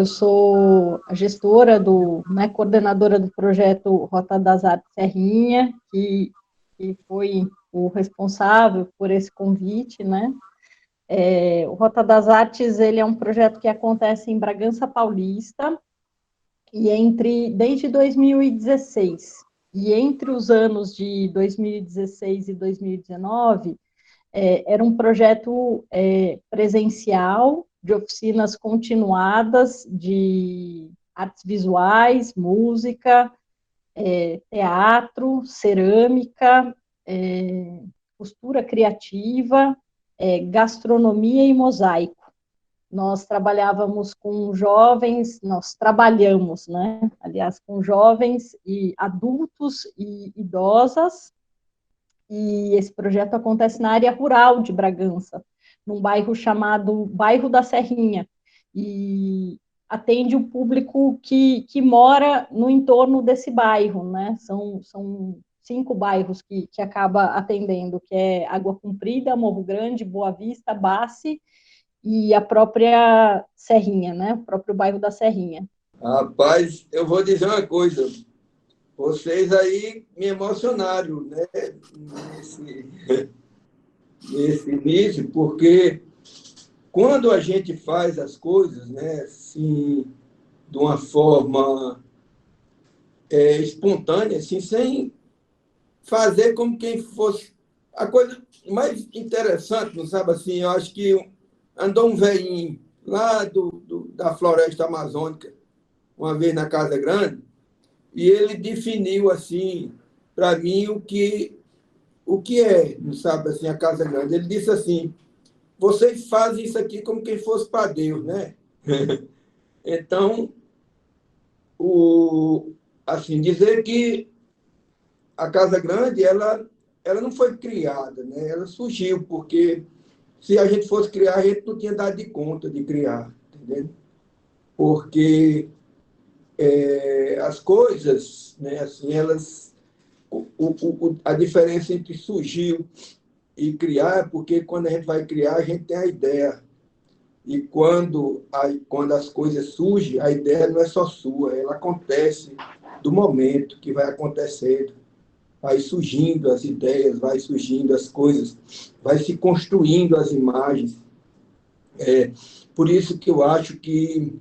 eu sou a gestora né, coordenadora do projeto Rota das Artes Serrinha, que foi o responsável por esse convite, né? O Rota das Artes, ele é um projeto que acontece em Bragança Paulista, e desde 2016, e entre os anos de 2016 e 2019, era um projeto presencial, de oficinas continuadas de artes visuais, música, teatro, cerâmica, costura criativa, gastronomia e mosaico. Nós trabalhávamos com jovens, nós trabalhamos, né, aliás, com jovens e adultos e idosas, e esse projeto acontece na área rural de Bragança, num bairro chamado Bairro da Serrinha, e atende o público que mora no entorno desse bairro, né? São 5 bairros que acaba atendendo, que é Água Comprida, Morro Grande, Boa Vista, Bassi e a própria Serrinha, né? O próprio bairro da Serrinha. Rapaz, eu vou dizer uma coisa. Vocês aí me emocionaram, né? Nesse início, porque quando a gente faz as coisas, né, assim, de uma forma espontânea, assim, sem fazer como quem fosse... A coisa mais interessante, não sabe assim, eu acho que andou um velhinho lá da floresta amazônica, uma vez na Casa Grande, e ele definiu assim para mim o que é, não sabe assim, a Casa Grande. Ele disse assim: vocês fazem isso aqui como quem fosse para Deus, né? Então, assim, dizer que a Casa Grande ela não foi criada, né? Ela surgiu, porque se a gente fosse criar, a gente não tinha dado de conta de criar, entendeu? Porque as coisas, né, assim, elas... a diferença entre surgiu e criar é porque quando a gente vai criar, a gente tem a ideia. E quando as coisas surgem, a ideia não é só sua, ela acontece do momento que vai acontecendo. Vai surgindo as ideias, vai surgindo as coisas, vai se construindo as imagens. Por isso que eu acho que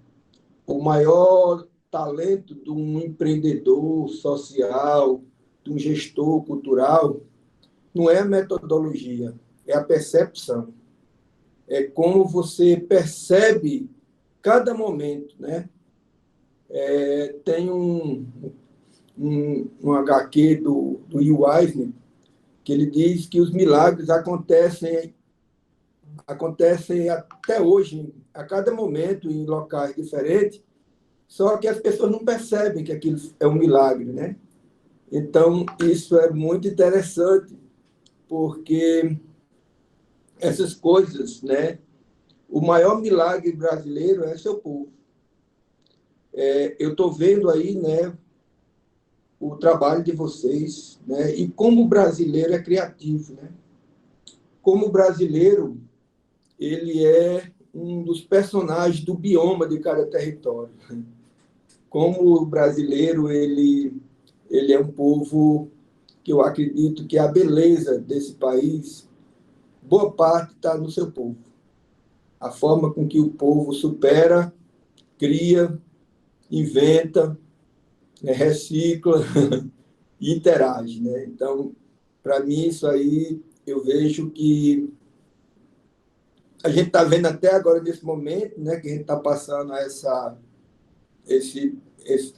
o maior talento de um empreendedor social, de um gestor cultural, não é a metodologia, é a percepção. É como você percebe cada momento, né? Tem um HQ do Will Eisner, que ele diz que os milagres acontecem até hoje, a cada momento, em locais diferentes, só que as pessoas não percebem que aquilo é um milagre, né? Então, isso é muito interessante, porque essas coisas, né? O maior milagre brasileiro é seu povo. Eu estou vendo aí, né, o trabalho de vocês, né? E como o brasileiro é criativo, né? Como o brasileiro, ele é um dos personagens do bioma de cada território. Como o brasileiro, ele é um povo que eu acredito que a beleza desse país, boa parte está no seu povo. A forma com que o povo supera, cria, inventa, né, recicla e interage, né? Então, para mim, isso aí, eu vejo que a gente está vendo até agora, nesse momento, né, que a gente está passando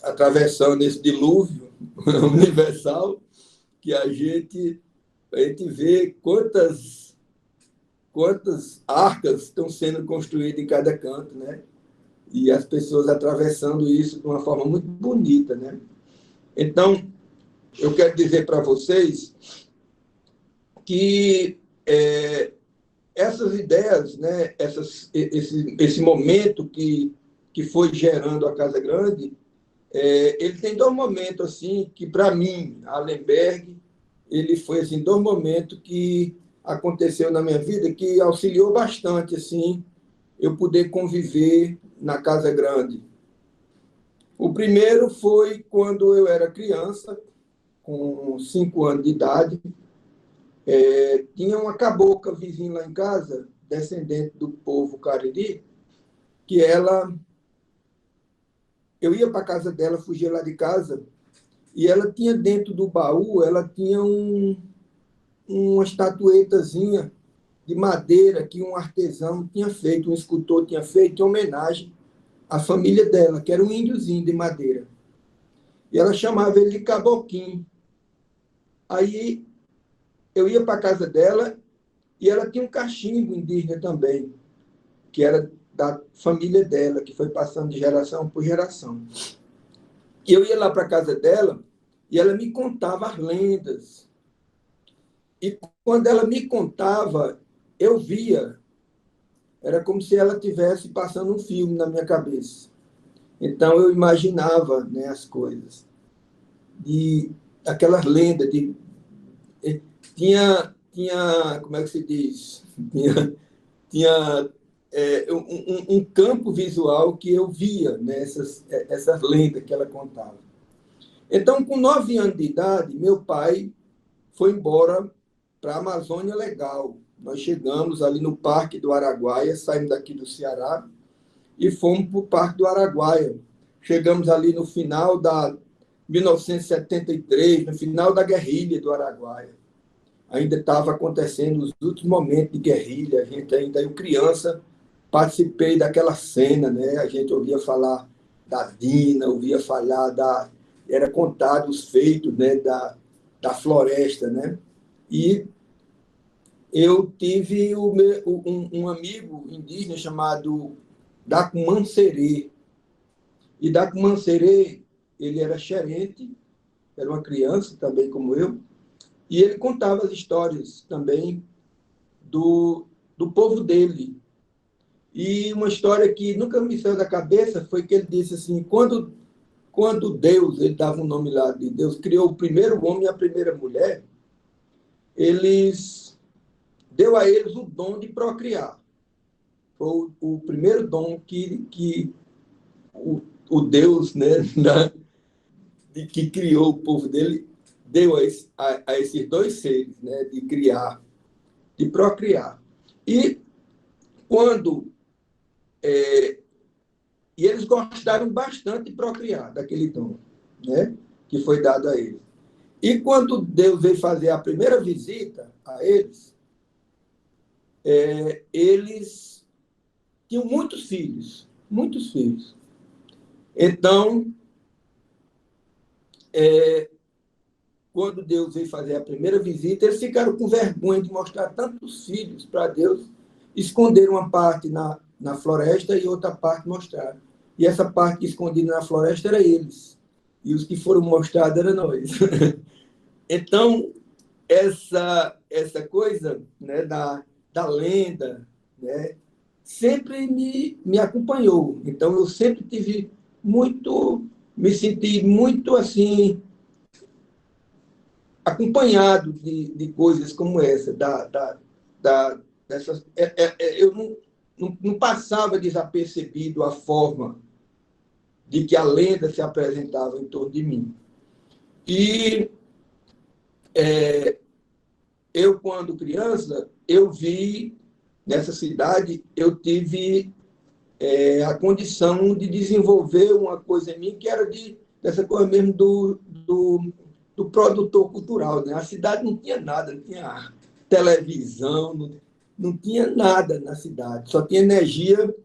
atravessando esse dilúvio universal, que a gente vê quantas arcas estão sendo construídas em cada canto, né? E as pessoas atravessando isso de uma forma muito bonita, né? Então, eu quero dizer para vocês que essas ideias, né, esse momento que foi gerando a Casa Grande, ele tem 2 momentos assim que, para mim, Allenberg, ele foi assim 2 momentos que aconteceu na minha vida que auxiliou bastante assim eu poder conviver na Casa Grande. O primeiro foi quando eu era criança, com 5 anos de idade. Tinha uma cabocla vizinha lá em casa, descendente do povo Cariri, que eu ia para a casa dela, fugia lá de casa, e ela tinha dentro do baú, ela tinha uma estatuetazinha de madeira que um artesão tinha feito, um escultor tinha feito em homenagem à família dela, que era um índiozinho de madeira. E ela chamava ele de Caboquinho. Aí eu ia para a casa dela e ela tinha um cachimbo indígena também, que era da família dela, que foi passando de geração por geração. E eu ia lá para a casa dela e ela me contava as lendas. E quando ela me contava, eu via, era como se ela estivesse passando um filme na minha cabeça. Então eu imaginava, né, as coisas. E aquelas lendas tinha, como é que se diz? Tinha um campo visual que eu via, né, essas lendas que ela contava. Então, com 9 anos de idade, meu pai foi embora para a Amazônia Legal. Nós chegamos ali no Parque do Araguaia, saímos daqui do Ceará e fomos para o Parque do Araguaia. Chegamos ali no final da 1973, no final da guerrilha do Araguaia. Ainda estava acontecendo os últimos momentos de guerrilha, a gente ainda, eu criança, participei daquela cena, né? A gente ouvia falar da Dina, ouvia falar era contado os feitos, né, da floresta, né? E eu tive um amigo indígena chamado Dacumancerê. E Dacumancerê, ele era xerente, era uma criança também como eu, e ele contava as histórias também do povo dele. E uma história que nunca me saiu da cabeça foi que ele disse assim, quando Deus, ele dava um nome lá de Deus, criou o primeiro homem e a primeira mulher, deu a eles o dom de procriar. Foi o primeiro dom que o Deus, né, que criou o povo dele deu a esses dois seres, né, de criar, de procriar. E quando e eles gostaram bastante de procriar daquele dom, né, que foi dado a eles. E quando Deus veio fazer a primeira visita a eles, eles tinham muitos filhos, muitos filhos. Então, quando Deus veio fazer a primeira visita, eles ficaram com vergonha de mostrar tantos filhos para Deus, esconderam uma parte na floresta e outra parte mostraram. E essa parte escondida na floresta era eles. E os que foram mostrados eram nós. Então, essa coisa, né, da lenda, né, sempre me acompanhou. Então, eu sempre me senti muito assim, acompanhado de coisas como essa, dessas, eu não passava desapercebido a forma de que a lenda se apresentava em torno de mim. E eu, quando criança, eu vi, nessa cidade, eu tive a condição de desenvolver uma coisa em mim que era dessa coisa mesmo do produtor cultural. Né? A cidade não tinha nada, não tinha televisão, não tinha nada na cidade, só tinha energia,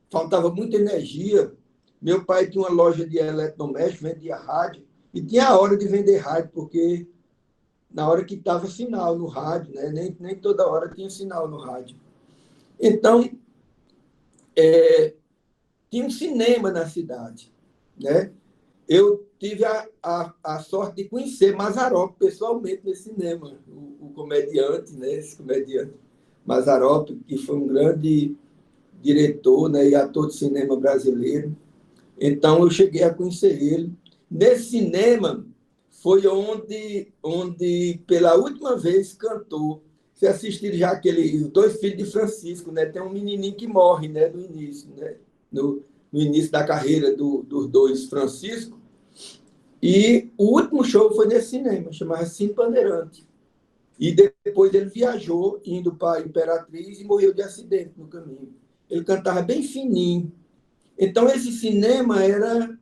faltava muita energia. Meu pai tinha uma loja de eletrodoméstico, vendia rádio, e tinha a hora de vender rádio, porque na hora que estava sinal no rádio, né? Nem toda hora tinha sinal no rádio. Então, tinha um cinema na cidade, né? Eu tive a sorte de conhecer Mazzaropi pessoalmente nesse cinema, o comediante, né? Esse comediante Mazzaropi, que foi um grande diretor, né? E ator de cinema brasileiro. Então, eu cheguei a conhecer ele. Nesse cinema foi onde pela última vez, cantou. Você assistiu já os dois filhos de Francisco, né? Tem um menininho que morre, né? No início, né? no início da carreira dos dois Francisco. E o último show foi nesse cinema, chamava Cine Bandeirante. E depois ele viajou, indo para a Imperatriz, e morreu de acidente no caminho. Ele cantava bem fininho. Então, esse cinema era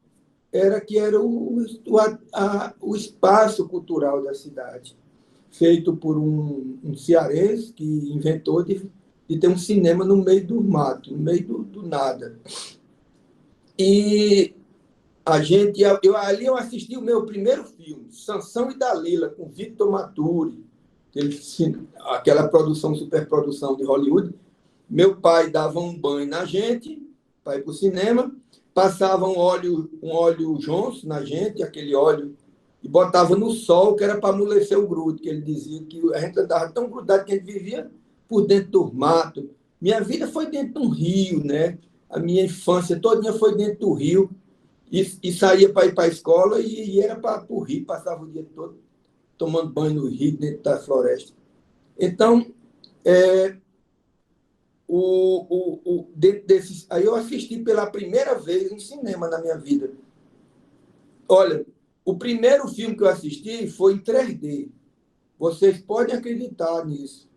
o espaço cultural da cidade, feito por um cearense que inventou de ter um cinema no meio do mato, no meio do nada. E ali eu assisti o meu primeiro filme, Sansão e Dalila, com Victor Maturi, aquela produção, superprodução de Hollywood. Meu pai dava um banho na gente, para ir para o cinema, passava um óleo Johnson na gente, aquele óleo, e botava no sol, que era para amolecer o grudo, que ele dizia que a gente andava tão grudado que a gente vivia por dentro do mato. Minha vida foi dentro de um rio, né? A minha infância todinha foi dentro do rio, e saía para ir para a escola e era para o rio, passava o dia todo tomando banho no rio, dentro da floresta. Então, dentro desses, aí eu assisti pela primeira vez um cinema na minha vida. Olha, o primeiro filme que eu assisti foi em 3D. Vocês podem acreditar nisso.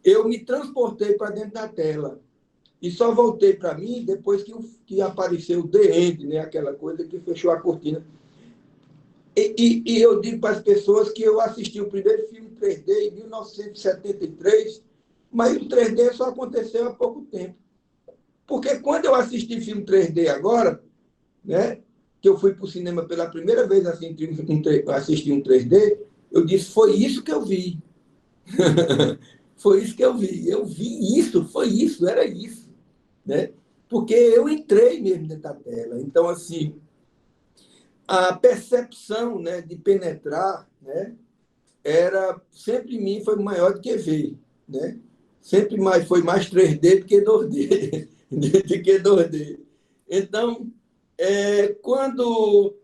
Eu me transportei para dentro da tela. E só voltei para mim depois que apareceu o The End, né? Aquela coisa que fechou a cortina. E eu digo para as pessoas que eu assisti o primeiro filme 3D em 1973, mas o 3D só aconteceu há pouco tempo. Porque quando eu assisti filme 3D agora, né, que eu fui para o cinema pela primeira vez assistir um 3D, eu disse, foi isso que eu vi. Foi isso que eu vi. Eu vi isso, foi isso, era isso. Né? Porque eu entrei mesmo dentro da tela. Então, assim, a percepção, né, de penetrar, né, sempre em mim foi maior do que ver. Né? Sempre foi mais 3D do que 2D. Do que 2D. Então, quando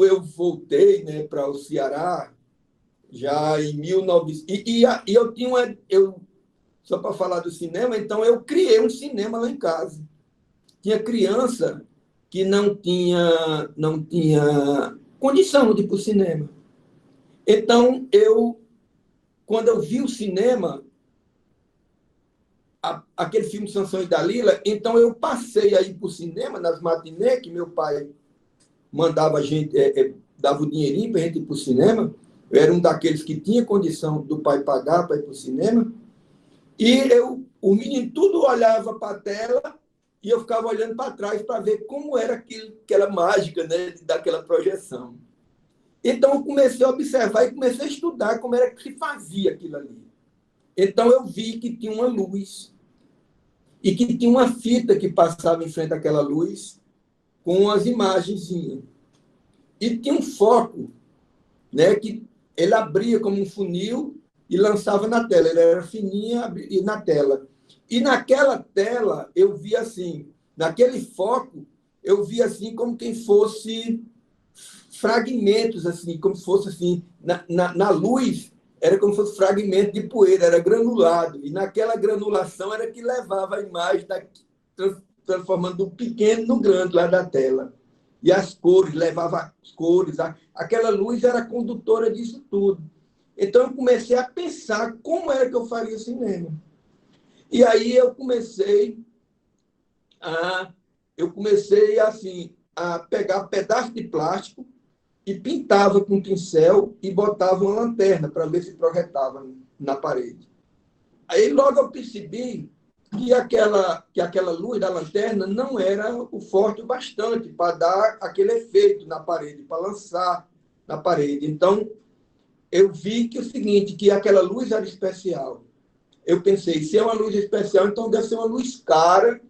eu voltei, né, para o Ceará, já em 1900... E eu tinha só para falar do cinema, então eu criei um cinema lá em casa. Tinha criança que não tinha condição de ir para o cinema. Então, quando eu vi o cinema, aquele filme Sansão e Dalila, então eu passei a ir para o cinema, nas matinês, que meu pai mandava a gente, dava o dinheirinho para a gente ir para o cinema. Eu era um daqueles que tinha condição do pai pagar para ir para o cinema. E o menino tudo olhava para a tela e eu ficava olhando para trás para ver como era aquela mágica, né, daquela projeção. Então, eu comecei a observar e comecei a estudar como era que se fazia aquilo ali. Então, eu vi que tinha uma luz e que tinha uma fita que passava em frente àquela luz com as imagens. E tinha um foco, né, que ele abria como um funil e lançava na tela. Ele era fininho e na tela. E naquela tela, eu via assim, naquele foco, eu via assim como quem fosse fragmentos, assim, como se fosse assim, na luz, era como se fosse fragmento de poeira, era granulado. E naquela granulação era que levava a imagem transformando do pequeno no grande lá da tela. E as cores, levava as cores. Aquela luz era condutora disso tudo. Então, eu comecei a pensar como era que eu faria cinema. E aí eu comecei assim, a pegar pedaço de plástico e pintava com pincel e botava uma lanterna para ver se projetava na parede. Aí logo eu percebi que aquela luz da lanterna não era o forte o bastante para dar aquele efeito na parede, para lançar na parede. Então, eu vi que o seguinte, que aquela luz era especial. Eu pensei, se é uma luz especial, então deve ser uma luz cara,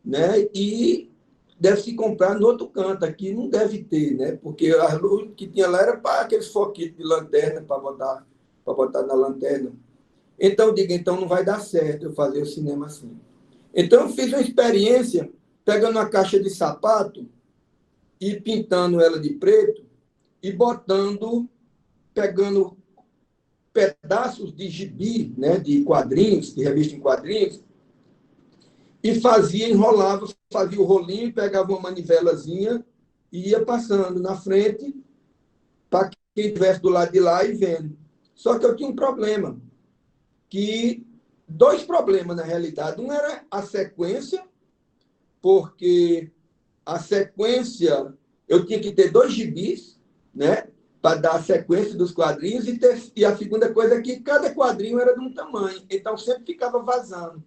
né? E deve se comprar no outro canto. Aqui não deve ter, né? Porque a luz que tinha lá era para aqueles foquitos de lanterna, para botar na lanterna. Então, eu digo, então não vai dar certo eu fazer o cinema assim. Então, eu fiz uma experiência pegando uma caixa de sapato e pintando ela de preto e pegando pedaços de gibi, né, de quadrinhos, de revista em quadrinhos, e fazia, enrolava, fazia o rolinho, pegava uma manivelazinha e ia passando na frente para quem estivesse do lado de lá e vendo. Só que eu tinha um problema, que dois problemas na realidade. Um era a sequência, porque a sequência eu tinha que ter dois gibis, né, para dar a sequência dos quadrinhos, e a segunda coisa é que cada quadrinho era de um tamanho, então sempre ficava vazando.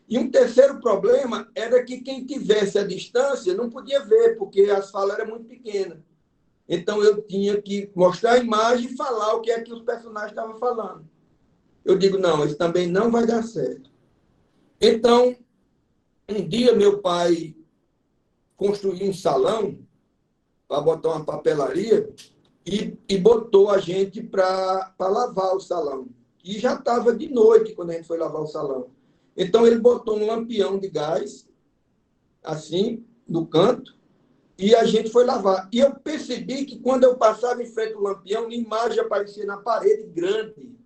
E um terceiro problema era que quem tivesse a distância não podia ver, porque as falas eram muito pequenas. Então eu tinha que mostrar a imagem e falar o que é que os personagens estavam falando. Eu digo, não, isso também não vai dar certo. Então, um dia meu pai construiu um salão para botar uma papelaria e botou a gente para lavar o salão. E já estava de noite quando a gente foi lavar o salão. Então ele botou um lampião de gás, assim, no canto, e a gente foi lavar. E eu percebi que quando eu passava em frente ao lampião, uma imagem aparecia na parede grande.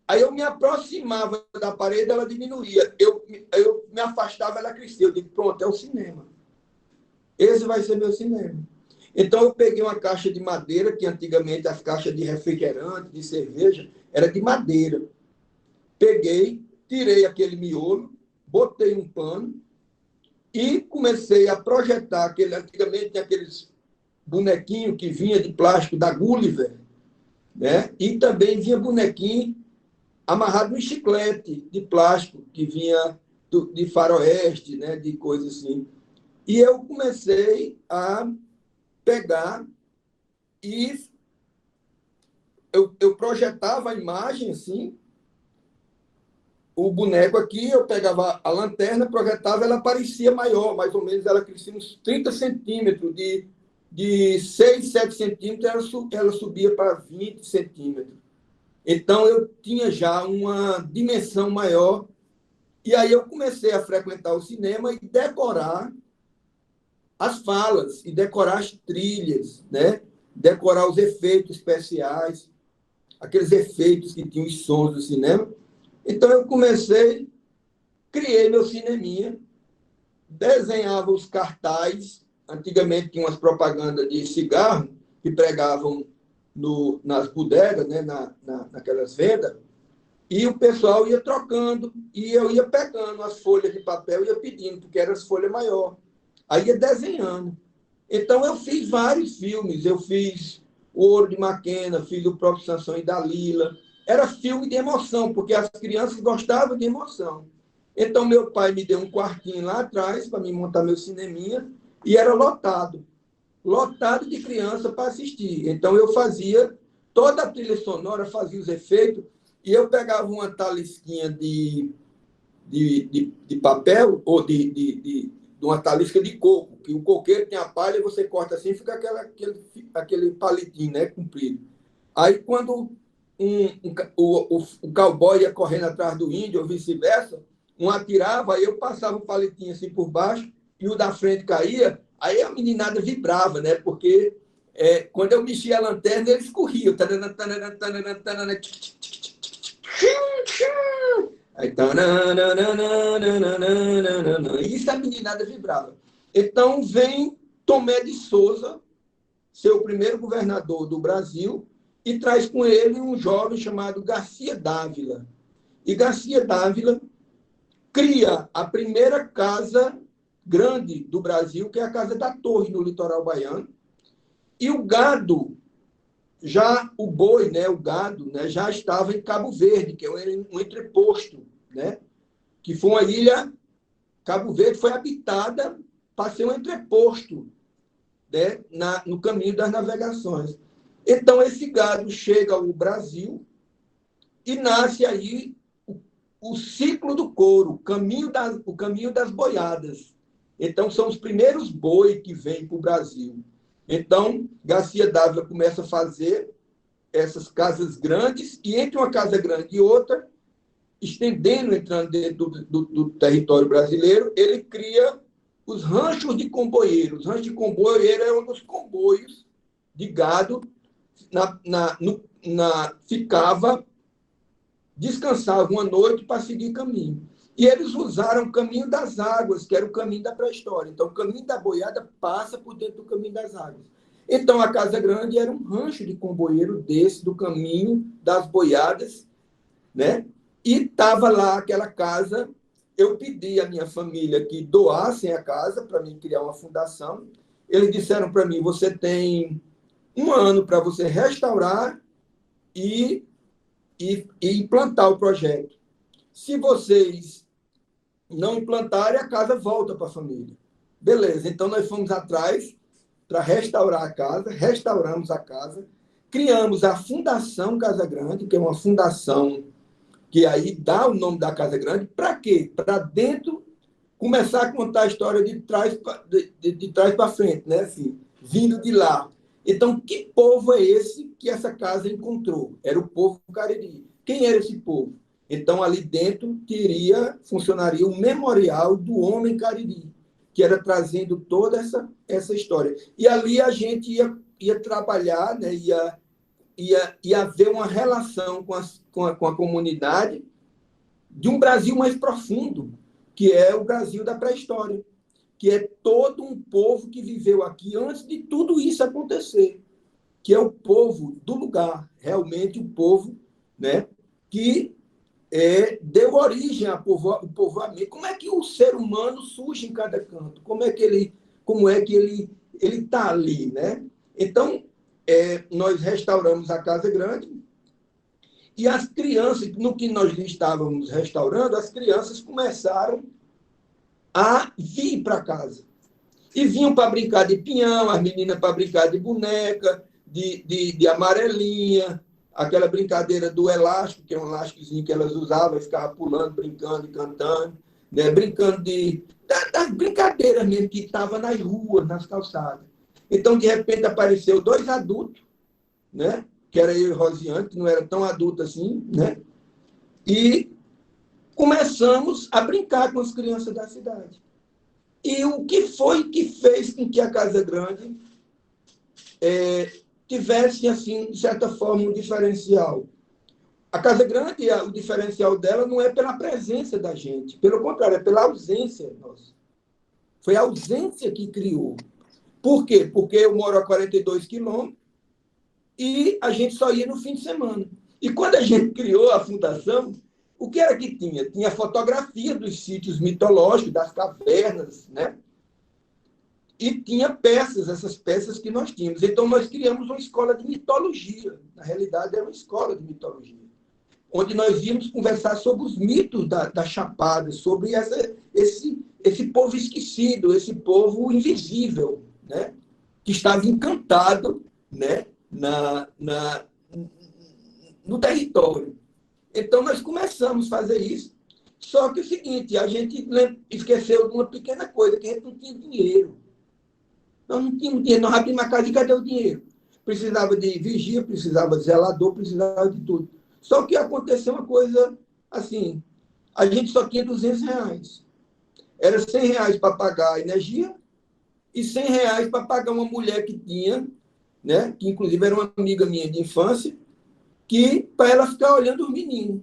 Aí eu me aproximava da parede, ela diminuía. Eu me afastava, ela crescia. Eu digo, pronto, é o cinema. Esse vai ser meu cinema. Então eu peguei uma caixa de madeira, que antigamente as caixas de refrigerante, de cerveja, era de madeira. Peguei, tirei aquele miolo, botei um pano e comecei a projetar aquele. Antigamente tinha aqueles bonequinhos que vinha de plástico da Gulliver, né? E também vinha bonequinho amarrado no chiclete de plástico que vinha de faroeste, né? De coisa assim. E eu comecei a pegar e eu projetava a imagem assim, o boneco aqui, eu pegava a lanterna, projetava, ela parecia maior, mais ou menos, ela crescia uns 30 centímetros, de 6, 7 centímetros, ela subia para 20 centímetros. Então, eu tinha já uma dimensão maior, e aí eu comecei a frequentar o cinema e decorar as falas, e decorar as trilhas, né? Decorar os efeitos especiais, aqueles efeitos que tinham os sons do cinema. Então, eu comecei, criei meu cineminha, desenhava os cartazes. Antigamente tinha umas propagandas de cigarro que pregavam nas bodegas, né, naquelas vendas, e o pessoal ia trocando, e eu ia pegando as folhas de papel e ia pedindo, porque eram as folhas maiores. Aí ia desenhando. Então eu fiz vários filmes, eu fiz O Ouro de Maquena, fiz o próprio Sansão e Dalila. Era filme de emoção, porque as crianças gostavam de emoção. Então, meu pai me deu um quartinho lá atrás para me montar meu cineminha e era lotado. Lotado de criança para assistir. Então, eu fazia toda a trilha sonora, fazia os efeitos e eu pegava uma talisquinha de papel ou de uma talisca de coco, que o coqueiro tem a palha e você corta assim, fica aquele palitinho, né, comprido. Aí, quando o cowboy ia correndo atrás do índio, ou vice-versa, um atirava, aí eu passava o palitinho assim por baixo, e o da frente caía, aí a meninada vibrava, né? Porque quando eu mexia a lanterna, eles corriam. Aí, e isso a meninada vibrava. Então vem Tomé de Souza, ser o primeiro governador do Brasil, e traz com ele um jovem chamado Garcia Dávila. E Garcia Dávila cria a primeira casa grande do Brasil, que é a Casa da Torre, no litoral baiano. E o gado, já o boi, né, o gado, né, já estava em Cabo Verde, que é um entreposto, né, que foi uma ilha. Cabo Verde foi habitada para ser um entreposto, né, no caminho das navegações. Então, esse gado chega ao Brasil e nasce aí o ciclo do couro, o caminho das boiadas. Então, são os primeiros boi que vêm para o Brasil. Então, Garcia Dávila começa a fazer essas casas grandes, e entre uma casa grande e outra, estendendo, entrando dentro do território brasileiro, ele cria os ranchos de comboieiro. Os ranchos de comboieiro é um dos comboios de gado ficava, descansava uma noite para seguir caminho. E eles usaram o caminho das águas, que era o caminho da pré-história. Então, o caminho da boiada passa por dentro do caminho das águas. Então, a Casa Grande era um rancho de comboieiro desse, do caminho das boiadas, né? E estava lá aquela casa. Eu pedi à minha família que doassem a casa para mim criar uma fundação. Eles disseram para mim: você tem 1 ano para você restaurar e implantar o projeto. Se vocês não implantarem, a casa volta para a família. Beleza, então nós fomos atrás para restaurar a casa, restauramos a casa, criamos a Fundação Casa Grande, que é uma fundação que aí dá o nome da Casa Grande. Para quê? Para dentro começar a contar a história de trás para frente, né? Assim, vindo de lá. Então, que povo é esse que essa casa encontrou? Era o povo Cariri. Quem era esse povo? Então, ali dentro funcionaria o memorial do homem Cariri, que era trazendo toda essa história. E ali a gente ia trabalhar, né? ia haver uma relação com a comunidade de um Brasil mais profundo, que é o Brasil da pré-história, que é todo um povo que viveu aqui antes de tudo isso acontecer, que é o povo do lugar, realmente o povo, né, que deu origem ao povoamento. Como é que o ser humano surge em cada canto? Como é que ele está ali, né? Então, nós restauramos a Casa Grande e as crianças, no que nós estávamos restaurando, as crianças começaram a vir para casa. E vinham para brincar de pinhão, as meninas para brincar de boneca, de amarelinha, aquela brincadeira do elástico, que é um elásticozinho que elas usavam, e ficavam pulando, brincando e cantando, né? Brincando das brincadeiras mesmo que estavam nas ruas, nas calçadas. Então, de repente, apareceu 2 adultos, né? Que era eu e Rosiane, que não era tão adulto assim, né? E começamos a brincar com as crianças da cidade. E o que foi que fez com que a Casa Grande tivesse, assim, de certa forma, um diferencial? A Casa Grande, o diferencial dela não é pela presença da gente, pelo contrário, é pela ausência nossa. Foi a ausência que criou. Por quê? Porque eu moro a 42 quilômetros e a gente só ia no fim de semana. E quando a gente criou a fundação, o que era que tinha? Tinha fotografia dos sítios mitológicos, das cavernas, né? E tinha peças, essas peças que nós tínhamos. Então, nós criamos uma escola de mitologia. Na realidade, era uma escola de mitologia, onde nós íamos conversar sobre os mitos da Chapada, sobre esse povo esquecido, esse povo invisível, né? Que estava encantado, né? No território. Então, nós começamos a fazer isso. Só que é o seguinte, a gente esqueceu de uma pequena coisa, que a gente não tinha dinheiro. Nós não tínhamos dinheiro, nós abrimos a casa e cadê o dinheiro? Precisava de vigia, precisava de zelador, precisava de tudo. Só que aconteceu uma coisa assim, a gente só tinha R$ 200. Era R$ 100 para pagar a energia e R$ 100 para pagar uma mulher que tinha, né, que inclusive era uma amiga minha de infância, que para ela ficar olhando os meninos.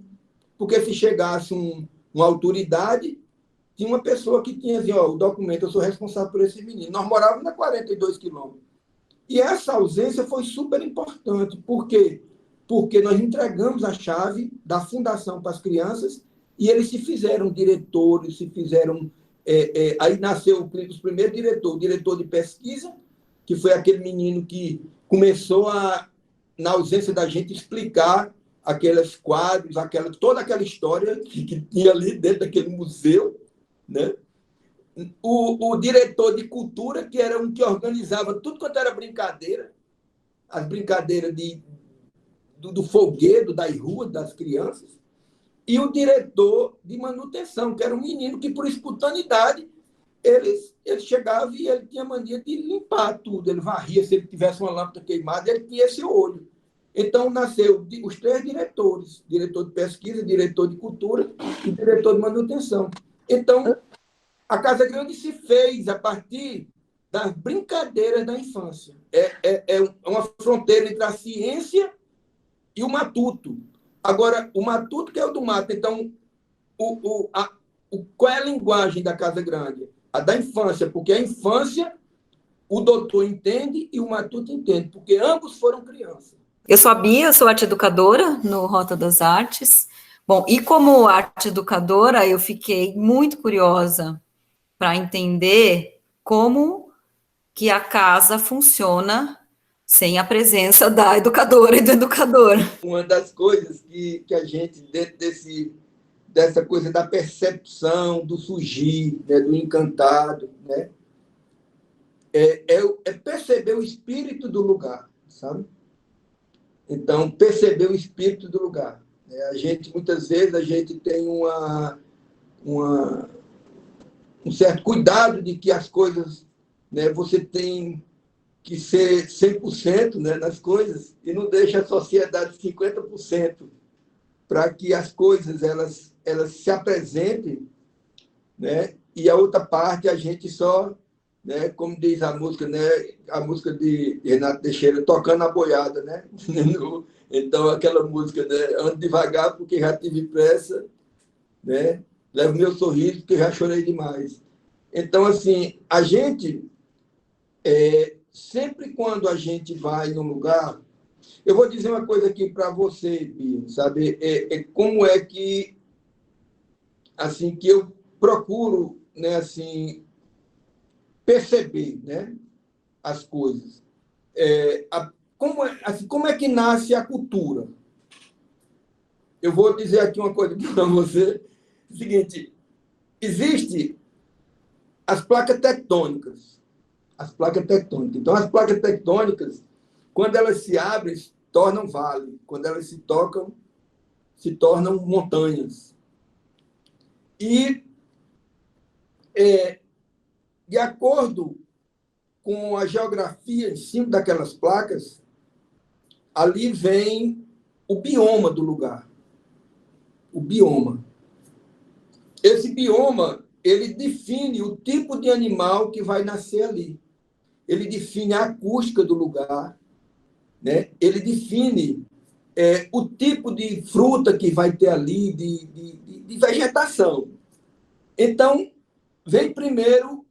Porque se chegasse uma autoridade, tinha uma pessoa que tinha assim, ó, o documento, eu sou responsável por esse menino. Nós morávamos a 42 quilômetros. E essa ausência foi super importante. Por quê? Porque nós entregamos a chave da fundação para as crianças e eles se fizeram diretores, se fizeram... aí nasceu os primeiros diretores, o diretor de pesquisa, que foi aquele menino que começou na ausência da gente, explicar aqueles quadros, toda aquela história que tinha ali dentro daquele museu, né? O diretor de cultura, que era um que organizava tudo quanto era brincadeira, as brincadeiras do folguedo, das ruas, das crianças, e o diretor de manutenção, que era um menino que, por espontaneidade, ele chegava e ele tinha mania de limpar tudo, ele varria, se ele tivesse uma lâmpada queimada, ele tinha esse olho. Então, nasceu os 3 diretores, diretor de pesquisa, diretor de cultura e diretor de manutenção. Então, a Casa Grande se fez a partir das brincadeiras da infância. É uma fronteira entre a ciência e o matuto. Agora, o matuto que é o do mato. Então, qual é a linguagem da Casa Grande? A da infância, porque a infância o doutor entende e o matuto entende, porque ambos foram crianças. Eu sou a Bia, sou arte educadora no Rota das Artes. Bom, e como arte educadora, eu fiquei muito curiosa para entender como que a casa funciona sem a presença da educadora e do educador. Uma das coisas que a gente, dentro dessa coisa da percepção, do surgir, né, do encantado, né, é perceber o espírito do lugar, sabe? Então, perceber o espírito do lugar. Muitas vezes, a gente tem um certo cuidado de que as coisas, né, você tem que ser 100%, né, nas coisas e não deixa a sociedade 50%, para que as coisas elas se apresentem, né, e a outra parte a gente só, né, como diz a música, né, a música de Renato Teixeira, tocando a boiada, né? Então, aquela música, né, ando devagar porque já tive pressa, né? Levo meu sorriso porque já chorei demais. Então, assim, a gente, sempre quando a gente vai num lugar, eu vou dizer uma coisa aqui para você, Bia, sabe? Como é que, assim, que eu procuro, né, assim, perceber, né, as coisas. Como é que nasce a cultura? Eu vou dizer aqui uma coisa para você. O seguinte, existe as placas tectônicas. As placas tectônicas. Então, as placas tectônicas, quando elas se abrem, se tornam vale. Quando elas se tocam, se tornam montanhas. E, de acordo com a geografia em cima daquelas placas, ali vem o bioma do lugar. O bioma. Esse bioma, ele define o tipo de animal que vai nascer ali. Ele define a acústica do lugar, né? Ele define o tipo de fruta que vai ter ali, de vegetação. Então, vem primeiro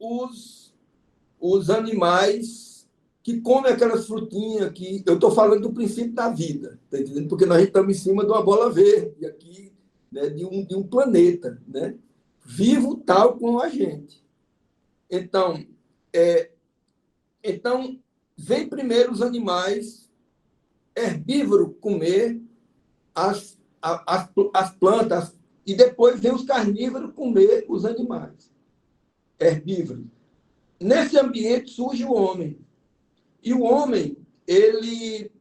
os animais que comem aquelas frutinhas que... Eu estou falando do princípio da vida, tá entendendo? Porque nós estamos em cima de uma bola verde, aqui, né, de um planeta, né, vivo tal como a gente. Então, vem primeiro os animais herbívoros comer as plantas, e depois vem os carnívoros comer os animais herbívoros. Nesse ambiente surge o homem. E o homem, ele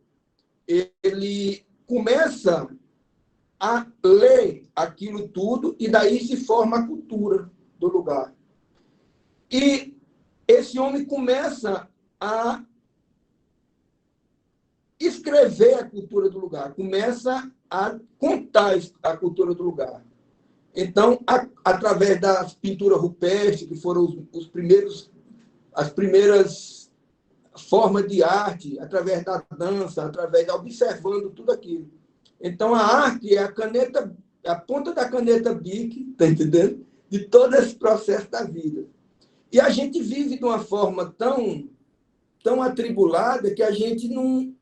começa a ler aquilo tudo, e daí se forma a cultura do lugar. E esse homem começa a escrever a cultura do lugar, começa a contar a cultura do lugar. Então, através das pinturas rupestres, que foram as primeiras formas de arte, através da dança, através de observando tudo aquilo. Então, a arte é a ponta da caneta Bic, tá entendendo? De todo esse processo da vida. E a gente vive de uma forma tão atribulada que a gente não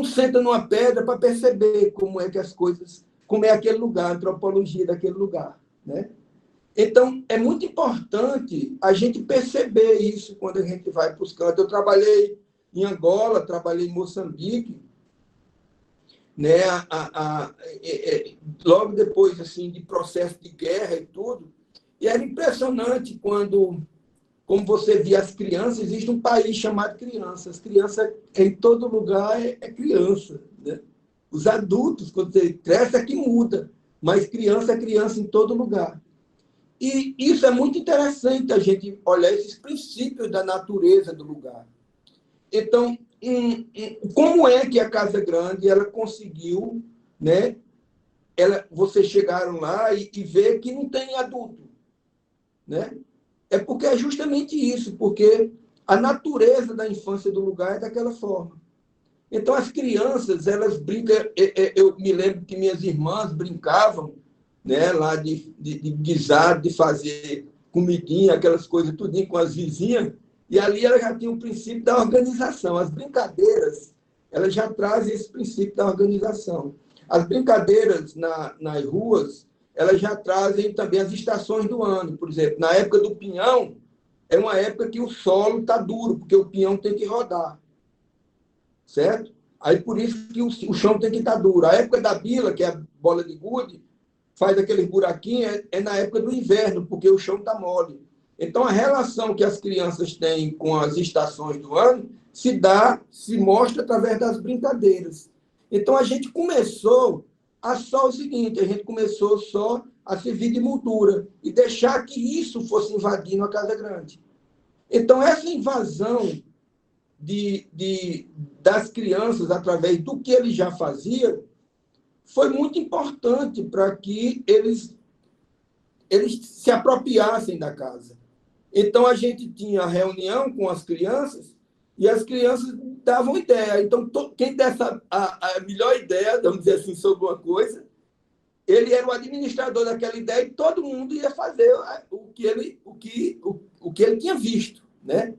senta numa pedra para perceber como é que as coisas, como é aquele lugar, a antropologia daquele lugar, né? Então, é muito importante a gente perceber isso quando a gente vai para os cantos. Eu trabalhei em Angola, trabalhei em Moçambique, né? Logo depois assim, de processo de guerra e tudo, e era impressionante como você via as crianças. Existe um país chamado criança. As crianças, em todo lugar, é criança, né? Os adultos, quando você cresce, é que muda, mas criança é criança em todo lugar. E isso é muito interessante, a gente olhar esses princípios da natureza do lugar. Então, como é que a Casa Grande ela conseguiu, né? Vocês chegaram lá e ver que não tem adulto, né? É porque é justamente isso, porque a natureza da infância do lugar é daquela forma. Então, as crianças, elas brincam... Eu me lembro que minhas irmãs brincavam né, lá de guisar, de fazer comidinha, aquelas coisas tudinho com as vizinhas, e ali ela já tinha o princípio da organização. As brincadeiras, elas já trazem esse princípio da organização. As brincadeiras nas ruas, elas já trazem também as estações do ano. Por exemplo, na época do pinhão, é uma época que o solo está duro, porque o pinhão tem que rodar, certo? Aí, por isso que o chão tem que estar duro. A época da bila, que é a bola de gude, faz aqueles buraquinhos, é na época do inverno, porque o chão está mole. Então, a relação que as crianças têm com as estações do ano se mostra através das brincadeiras. Então, a gente começou só o seguinte, a gente começou só a servir de moldura e deixar que isso fosse invadindo a Casa Grande. Então, essa invasão das crianças através do que eles já faziam foi muito importante para que eles se apropriassem da casa. Então, a gente tinha reunião com as crianças e as crianças davam ideia. Então, quem desse a melhor ideia, vamos dizer assim, sobre uma coisa, ele era o administrador daquela ideia e todo mundo ia fazer o que ele tinha visto, né?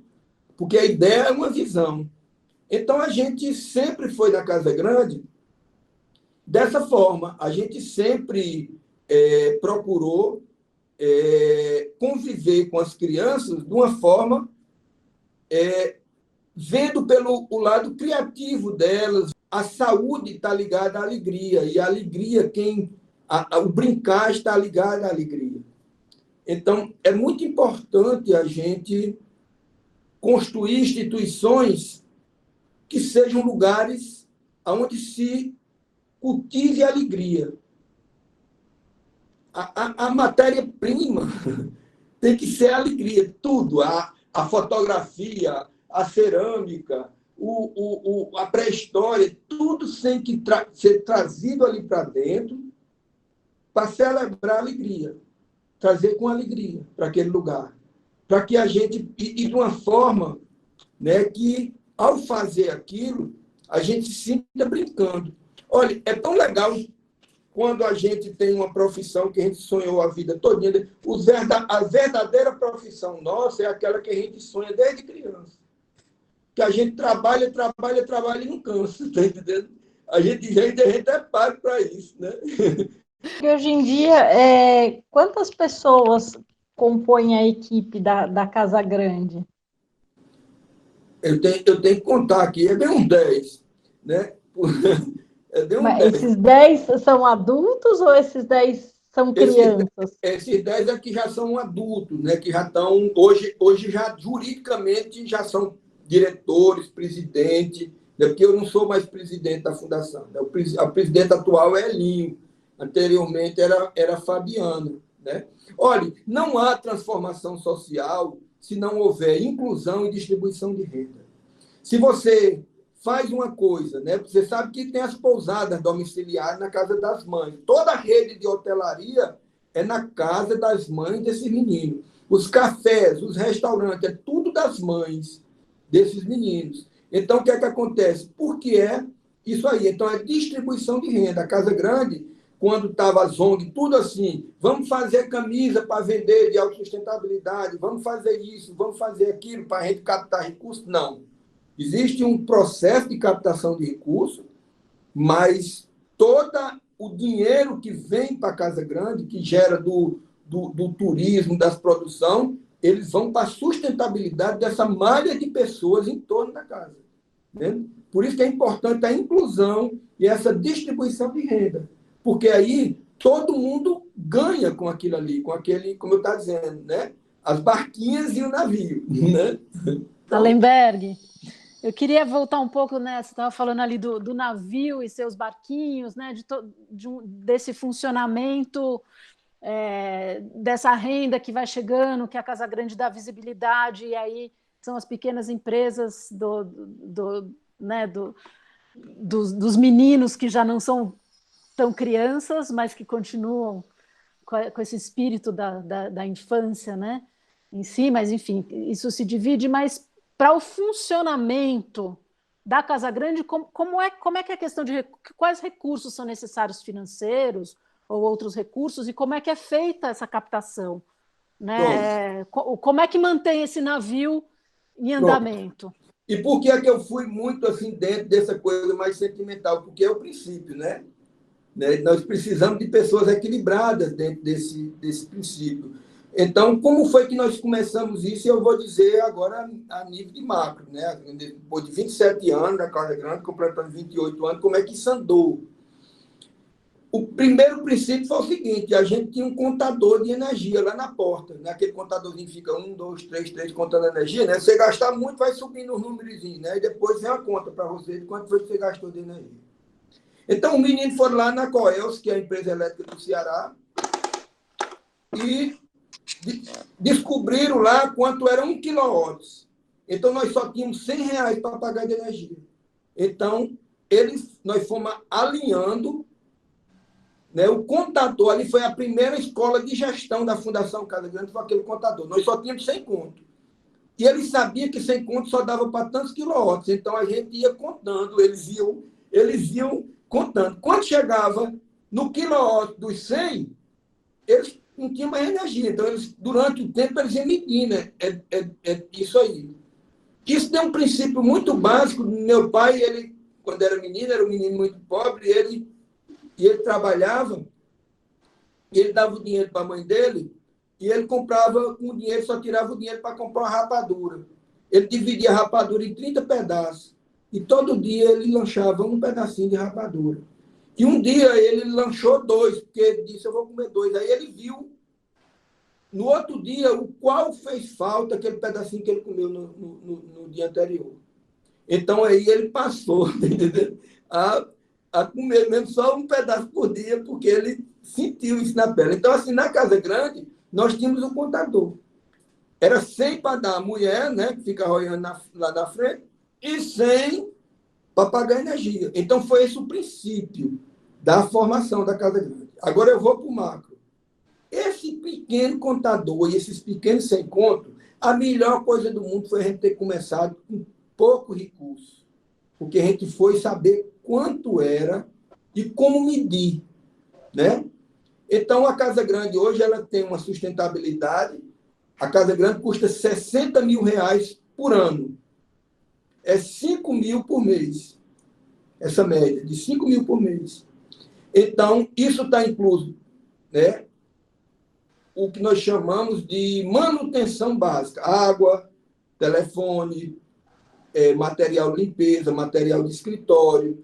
Porque a ideia é uma visão. Então, a gente sempre foi na Casa Grande dessa forma. A gente sempre procurou conviver com as crianças de uma forma vendo pelo o lado criativo delas. A saúde está ligada à alegria, e a alegria, o brincar está ligado à alegria. Então, é muito importante a gente construir instituições que sejam lugares onde se cultive a alegria. A matéria-prima tem que ser a alegria, tudo. A fotografia, a cerâmica, a pré-história, tudo tem que ser trazido ali para dentro para celebrar a alegria, trazer com alegria para aquele lugar. Para que a gente, e de uma forma, né, que, ao fazer aquilo, a gente se sinta brincando. Olha, é tão legal quando a gente tem uma profissão que a gente sonhou a vida todinha. A verdadeira profissão nossa é aquela que a gente sonha desde criança. Que a gente trabalha e não cansa, tá entendendo? A gente é pago para isso, né? E hoje em dia, quantas pessoas compõem a equipe da Casa Grande? Eu tenho que contar aqui, é bem uns 10, né? Mas esses 10 são adultos ou esses 10 são crianças? Esses 10 aqui já são adultos, né? Que já estão, hoje já juridicamente já são diretores, presidente, né? Porque eu não sou mais presidente da fundação. Né? A presidente atual é Elinho, anteriormente era Fabiana, né? Olha, não há transformação social se não houver inclusão e distribuição de renda. Se você faz uma coisa, né? Você sabe que tem as pousadas domiciliares na casa das mães. Toda a rede de hotelaria é na casa das mães desses meninos. Os cafés, os restaurantes, é tudo das mães desses meninos. Então, o que é que acontece? Porque é isso aí. Então, é distribuição de renda. A Casa Grande, quando estava a ZONG, tudo assim, vamos fazer camisa para vender de autossustentabilidade, vamos fazer isso, vamos fazer aquilo para a gente captar recursos. Não. Existe um processo de captação de recursos, mas todo o dinheiro que vem para a Casa Grande, que gera do turismo, das produções, eles vão para a sustentabilidade dessa malha de pessoas em torno da casa. Né? Por isso que é importante a inclusão e essa distribuição de renda, porque aí todo mundo ganha com aquilo ali, com aquele, como eu estava dizendo, né? As barquinhas e o navio. Né? Então, Allenberg, eu queria voltar um pouco, né? Você estava falando ali do navio e seus barquinhos, né? Desse funcionamento, dessa renda que vai chegando, que a Casa Grande dá visibilidade, e aí são as pequenas empresas dos meninos que já não são tão crianças, mas que continuam com esse espírito da infância, né? Em si, mas enfim, isso se divide, mas para o funcionamento da Casa Grande, como é que é a questão de quais recursos são necessários financeiros ou outros recursos, e como é que é feita essa captação, né? Como é que mantém esse navio em andamento? E por que é que eu fui muito assim dentro dessa coisa mais sentimental? Porque é o princípio, né? Nós precisamos de pessoas equilibradas dentro desse princípio. Então, como foi que nós começamos isso? Eu vou dizer agora a nível de macro, né? Depois de 27 anos na Casa Grande, completando 28 anos, como é que isso andou? O primeiro princípio foi o seguinte: a gente tinha um contador de energia lá na porta, né? Aquele contadorzinho que fica 1, 2, 3, 3 contando energia, né? Se você gastar muito, vai subindo os números, né? E depois vem a conta para você de quanto foi que você gastou de energia. Então, o menino foi lá na Coelce, que é a empresa elétrica do Ceará, e descobriram lá quanto era 1 kW. Então, nós só tínhamos R$100 para pagar de energia. Então, nós fomos alinhando, né, o contador. Ali foi a primeira escola de gestão da Fundação Casa Grande, foi aquele contador. Nós só tínhamos 100 conto. E ele sabia que 100 conto só dava para tantos quilowatts. Então, a gente ia contando, eles iam contando. Quando chegava no quilowatt dos 100, eles não tinham mais energia. Então, durante o tempo, eles iam medindo, né? É isso aí. Isso tem um princípio muito básico. Meu pai, ele, quando era um menino muito pobre, e ele trabalhava, e ele dava o dinheiro para a mãe dele, e ele comprava com o dinheiro, só tirava o dinheiro para comprar uma rapadura. Ele dividia a rapadura em 30 pedaços. E todo dia ele lanchava um pedacinho de rapadura. E um dia ele lanchou 2, porque ele disse, eu vou comer 2. Aí ele viu, no outro dia, o qual fez falta aquele pedacinho que ele comeu no dia anterior. Então, aí ele passou entendeu? A comer mesmo só um pedaço por dia, porque ele sentiu isso na pele. Então, assim, na Casa Grande, nós tínhamos um contador. Era 100 para dar a mulher, né, que fica roendo lá na frente, e 100 para pagar energia. Então, foi esse o princípio da formação da Casa Grande. Agora eu vou para o macro. Esse pequeno contador e esses pequenos 100 conto, a melhor coisa do mundo foi a gente ter começado com pouco recurso. Porque a gente foi saber quanto era e como medir, né? Então, a Casa Grande hoje ela tem uma sustentabilidade. A Casa Grande custa R$60 mil por ano. É 5 mil por mês. Essa média, de 5 mil por mês. Então, isso está incluso, né, o que nós chamamos de manutenção básica. Água, telefone, material de limpeza, material de escritório.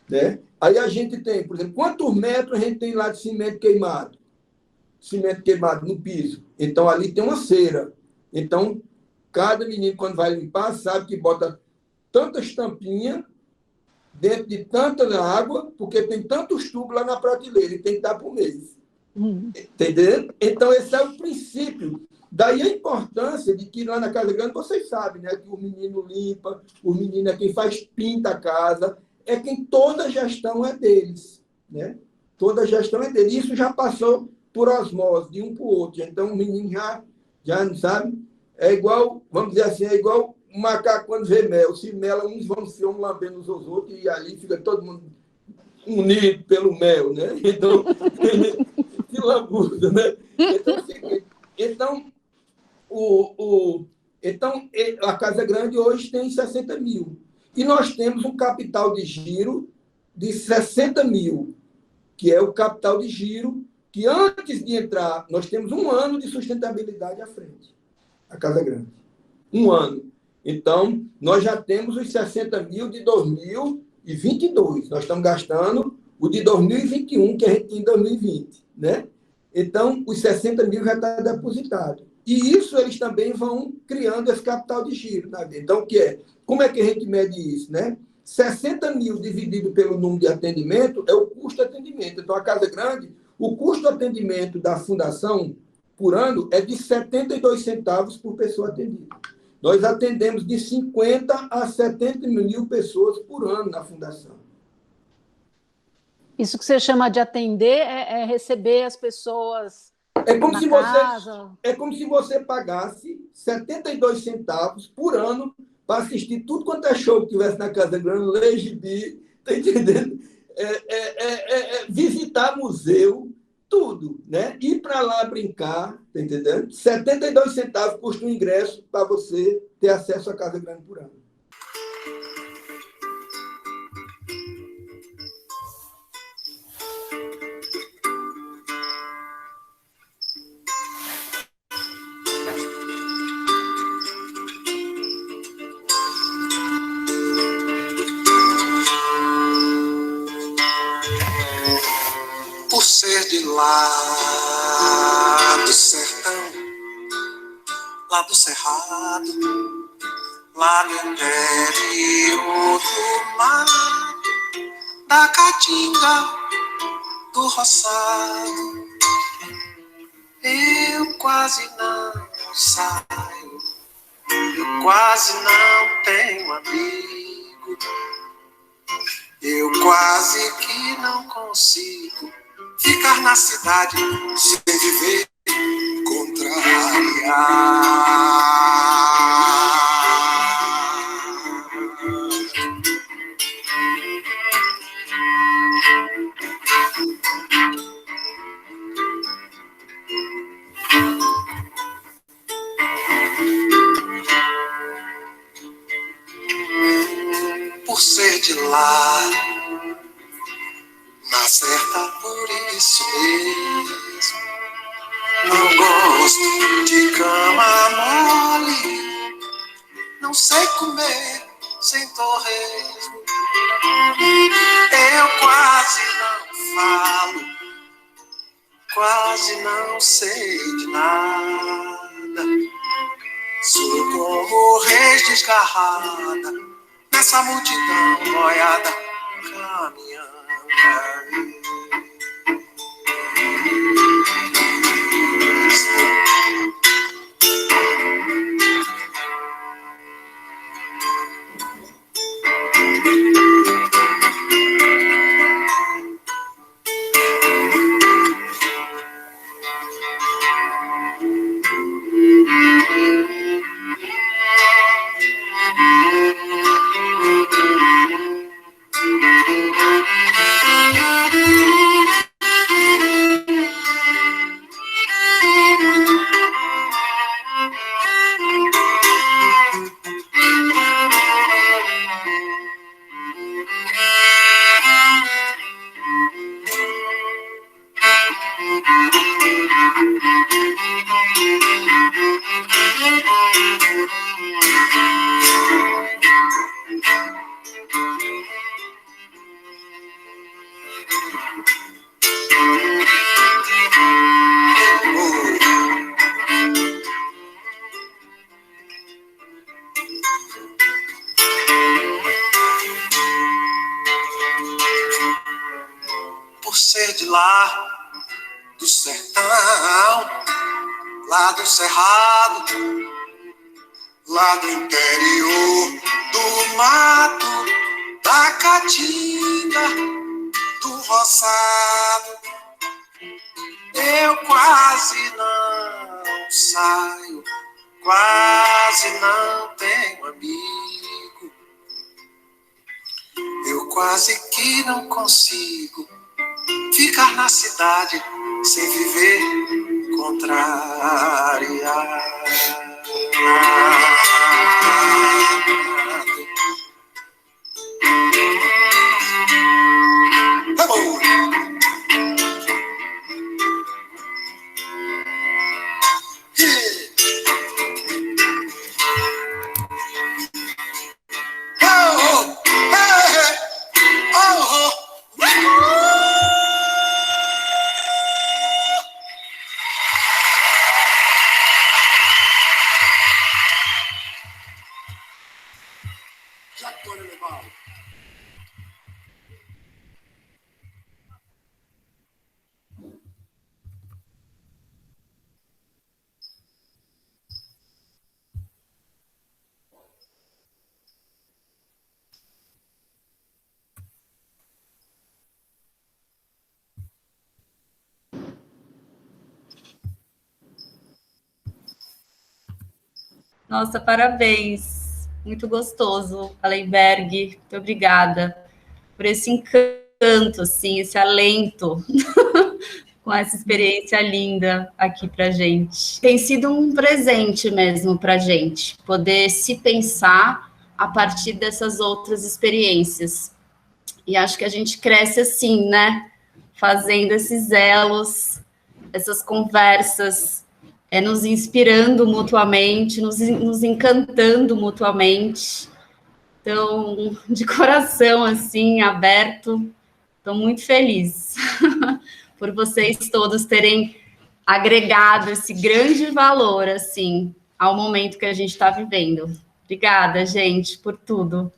Né? Aí a gente tem, por exemplo, quantos metros a gente tem lá de cimento queimado? Cimento queimado no piso. Então, ali tem uma cera. Então, cada menino, quando vai limpar, sabe que bota tantas tampinhas dentro de tanta água, porque tem tantos tubos lá na prateleira e tem que dar por mês. Entendeu? Então, esse é o princípio. Daí a importância de que lá na Casa Grande, vocês sabem, né, que o menino limpa, o menino é quem faz pinta a casa, é quem toda a gestão é deles. Né? Toda a gestão é deles. Isso já passou por osmose, de um para o outro. Então, o menino já sabe. É igual, vamos dizer assim, é igual um macaco quando vê mel. Se mela, uns vão se lambendo os outros e ali fica todo mundo unido pelo mel, né? Então, se lambuza, né? Então, é o seguinte. Então, a Casa Grande hoje tem 60 mil. E nós temos um capital de giro de 60 mil, que é o capital de giro que, antes de entrar, nós temos um ano de sustentabilidade à frente. A Casa Grande. Um ano. Então, nós já temos os 60 mil de 2022. Nós estamos gastando o de 2021, que a gente tinha em 2020. Né? Então, os 60 mil já está depositado. E isso eles também vão criando esse capital de giro. Né? Então, como é que a gente mede isso? Né? 60 mil dividido pelo número de atendimento é o custo de atendimento. Então, a Casa Grande, o custo de atendimento da Fundação por ano é de 72 centavos por pessoa atendida. Nós atendemos de 50 a 70 mil pessoas por ano na Fundação. Isso que você chama de atender é receber as pessoas casa. É como se você pagasse 72 centavos por ano para assistir tudo quanto é show que tivesse na Casa Grande, ler gibi, tá entendendo? Visitar museu. museu, tudo, né? Ir para lá brincar, tá entendendo? 72 centavos custa o ingresso para você ter acesso à Casa Grande por ano. Por ser de lá do sertão, lá do cerrado, lá do interior do mato, da caatinga, do roçado, eu quase não saio, eu quase não tenho amigo, eu quase que não consigo ficar na cidade sem viver por ser de lá, na certa por isso mesmo. Não gosto de cama mole, não sei comer sem torresmo. Eu quase não falo, quase não sei de nada. Sou como reis desgarrada nessa multidão boiada caminhando. Por ser de lá do sertão, lá do cerrado, lá do interior do mato, da caatinga, do roçado, eu quase não saio, quase não tenho amigo, eu quase que não consigo ficar na cidade sem viver contrariado. Nossa, parabéns. Muito gostoso, Allenberg. Muito obrigada por esse encanto, assim, esse alento com essa experiência linda aqui para gente. Tem sido um presente mesmo para gente, poder se pensar a partir dessas outras experiências. E acho que a gente cresce assim, né? Fazendo esses elos, essas conversas, nos inspirando mutuamente, nos encantando mutuamente. Então, de coração, assim, aberto, estou muito feliz por vocês todos terem agregado esse grande valor, assim, ao momento que a gente está vivendo. Obrigada, gente, por tudo.